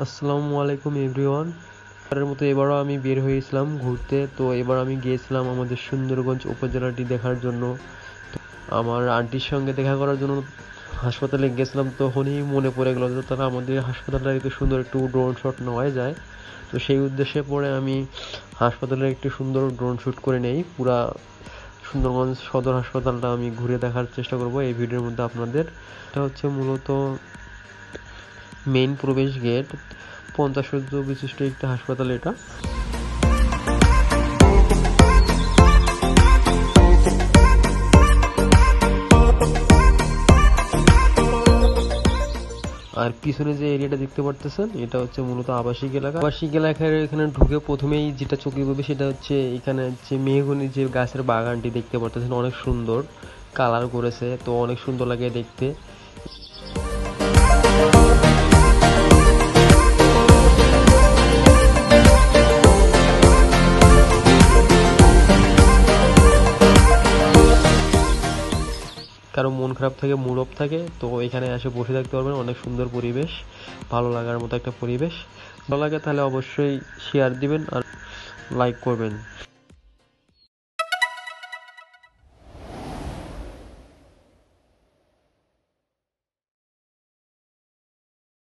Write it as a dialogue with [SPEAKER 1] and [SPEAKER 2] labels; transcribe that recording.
[SPEAKER 1] আসসালামু আলাইকুম এভরিওয়ান। এবারের মতো এবারও আমি বের হয়েছিলাম ঘুরতে। তো এবার আমি গিয়েছিলাম আমাদের সুন্দরগঞ্জ উপজেলাটি দেখার জন্য। আমার আন্টির সঙ্গে দেখা করার জন্য হাসপাতালে গেছিলাম, তখনই মনে পড়ে গেল যে তারা আমাদের হাসপাতালটা একটু সুন্দর একটু ড্রোন শট নেওয়া যায়। তো সেই উদ্দেশ্যে পরে আমি হাসপাতালে একটু সুন্দর ড্রোন শ্যুট করে নেই। পুরা সুন্দরগঞ্জ সদর হাসপাতালটা আমি ঘুরে দেখার চেষ্টা করব এই ভিডিওর মধ্যে আপনাদের। এটা হচ্ছে মূলত মেইন প্রবেশ গেট, 50 শয্যা বিশিষ্ট একটা হাসপাতাল এটা। আর পিছনে যে এরিয়াটা দেখতে পারতেছেন এটা হচ্ছে মূলত আবাসিক এলাকা। আবাসিক এলাকার এখানে ঢুকে প্রথমেই যেটা চোখে পড়বে সেটা হচ্ছে এখানে যে মেহগনি যে গাছের বাগানটি দেখতে পারতেছেন, অনেক সুন্দর কালার করেছে, তো অনেক সুন্দর লাগে দেখতে। কারো মন খারাপ থাকে, মুড অফ থাকে, তো এখানে এসে বসে থাকতে পারবেন। অনেক সুন্দর পরিবেশ, ভালো লাগার মতো একটা পরিবেশ। ভালো লাগে তাহলে অবশ্যই শেয়ার দিবেন আর লাইক করবেন।